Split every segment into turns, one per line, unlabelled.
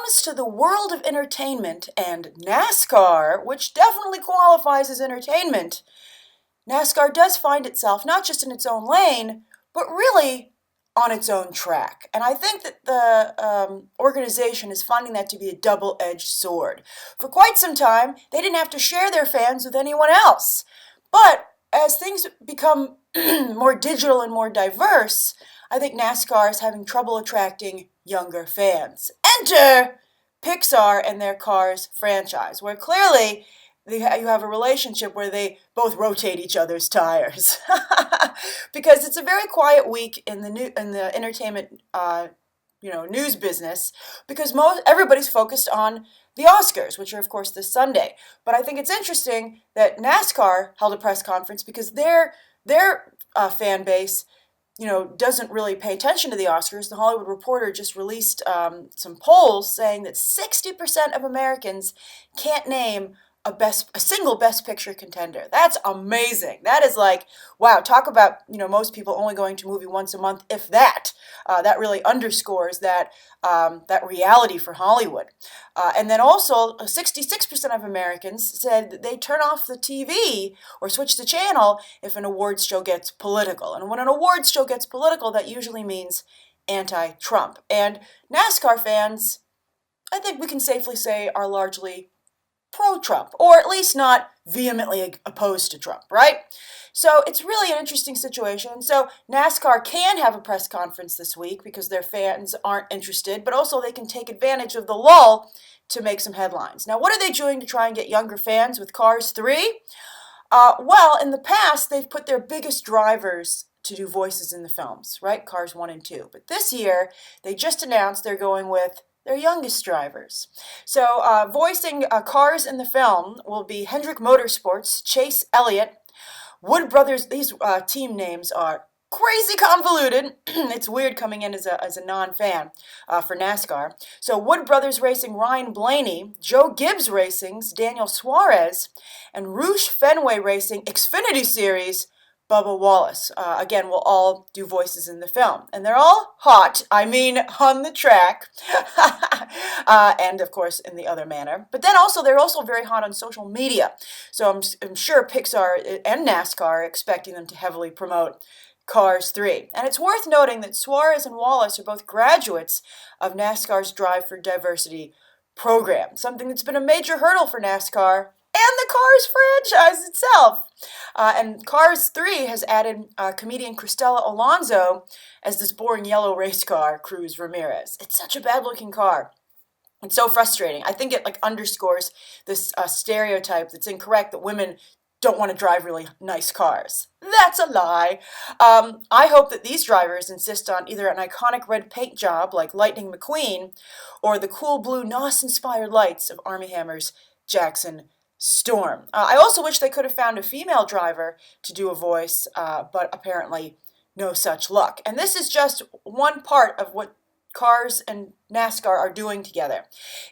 comes to the world of entertainment and NASCAR, which definitely qualifies as entertainment, NASCAR does find itself not just in its own lane, but really on its own track. And I think that the organization is finding that to be a double-edged sword. For quite some time, they didn't have to share their fans with anyone else. But as things become more digital and more diverse, I think NASCAR is having trouble attracting younger fans. Enter Pixar and their Cars franchise, where clearly you have a relationship where they both rotate each other's tires. Because it's a very quiet week in the entertainment news business, because everybody's focused on the Oscars, which are of course this Sunday. But I think it's interesting that NASCAR held a press conference because their fan base doesn't really pay attention to the Oscars. The Hollywood Reporter just released some polls saying that 60% of Americans can't name a single Best Picture contender. That's amazing. That is like, wow, talk about, most people only going to a movie once a month, if that. That really underscores that reality for Hollywood. And then also, 66% of Americans said that they turn off the TV or switch the channel if an awards show gets political. And when an awards show gets political, that usually means anti-Trump. And NASCAR fans, I think we can safely say, are largely pro-Trump, or at least not vehemently opposed to Trump, right? So it's really an interesting situation. So NASCAR can have a press conference this week because their fans aren't interested, but also they can take advantage of the lull to make some headlines. Now, what are they doing to try and get younger fans with Cars 3? Well, in the past, they've put their biggest drivers to do voices in the films, right? Cars 1 and 2. But this year, they just announced they're going with their youngest drivers. So voicing cars in the film will be Hendrick Motorsports, Chase Elliott, Wood Brothers. These team names are crazy convoluted. It's weird coming in as a non-fan for NASCAR. So Wood Brothers Racing, Ryan Blaney, Joe Gibbs Racing's Daniel Saurez, and Rouge Fenway Racing Xfinity Series, Bubba Wallace. Again, will all do voices in the film. And they're all hot, on the track, and of course in the other manner. But then also, they're also very hot on social media. So I'm sure Pixar and NASCAR are expecting them to heavily promote Cars 3. And it's worth noting that Saurez and Wallace are both graduates of NASCAR's Drive for Diversity program, something that's been a major hurdle for NASCAR and the Cars franchise itself. And Cars 3 has added comedian Cristela Alonso as this boring yellow race car, Cruz Ramirez. It's such a bad-looking car. It's so frustrating. I think it underscores this stereotype that's incorrect that women don't want to drive really nice cars. That's a lie. I hope that these drivers insist on either an iconic red paint job like Lightning McQueen or the cool blue NOS-inspired lights of Armie Hammer's Jackson Storm. I also wish they could have found a female driver to do a voice, but apparently no such luck. And this is just one part of what Cars and NASCAR are doing together.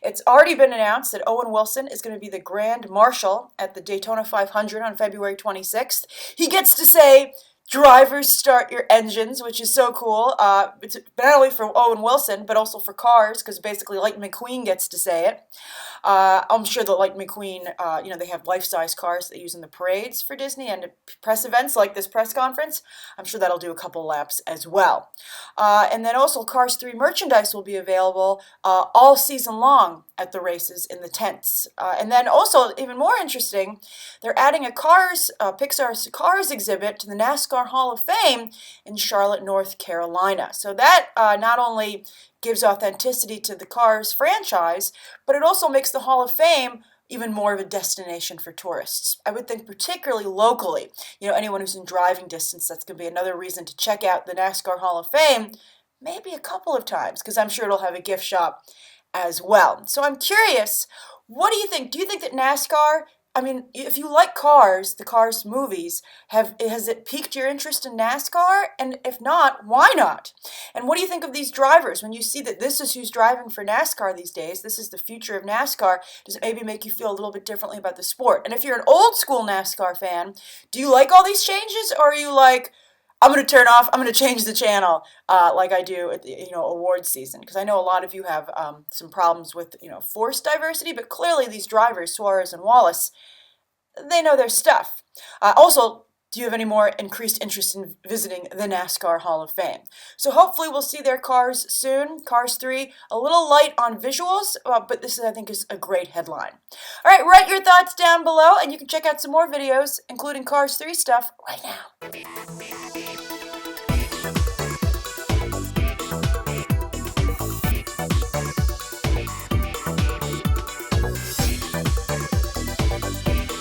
It's already been announced that Owen Wilson is going to be the Grand Marshal at the Daytona 500 on February 26th. He gets to say, "Drivers, start your engines," which is so cool. It's not only for Owen Wilson, but also for Cars, because basically Lightning McQueen gets to say it. I'm sure that Lightning McQueen, they have life-size cars that they use in the parades for Disney and press events like this press conference. I'm sure that'll do a couple laps as well. And then also Cars 3 merchandise will be available all season long at the races in the tents. And then also, even more interesting, they're adding a Pixar's Cars exhibit to the NASCAR Hall of Fame in Charlotte, North Carolina. So that not only gives authenticity to the Cars franchise, but it also makes the Hall of Fame even more of a destination for tourists. I would think particularly locally, anyone who's in driving distance, that's going to be another reason to check out the NASCAR Hall of Fame, maybe a couple of times, because I'm sure it'll have a gift shop as well. So I'm curious, what do you think? Do you think that NASCAR, if you like Cars, the Cars movies, has it piqued your interest in NASCAR? And if not, why not? And what do you think of these drivers? When you see that this is who's driving for NASCAR these days, this is the future of NASCAR, does it maybe make you feel a little bit differently about the sport? And if you're an old school NASCAR fan, do you like all these changes? Or are you like, I'm going to turn off. I'm going to change the channel like I do at the awards season, because I know a lot of you have some problems with forced diversity, but clearly these drivers, Saurez and Wallace, they know their stuff. Also, do you have any more increased interest in visiting the NASCAR Hall of Fame? So hopefully we'll see their cars soon. Cars 3, a little light on visuals, but this I think is a great headline. All right, write your thoughts down below, and you can check out some more videos, including Cars 3 stuff, right now.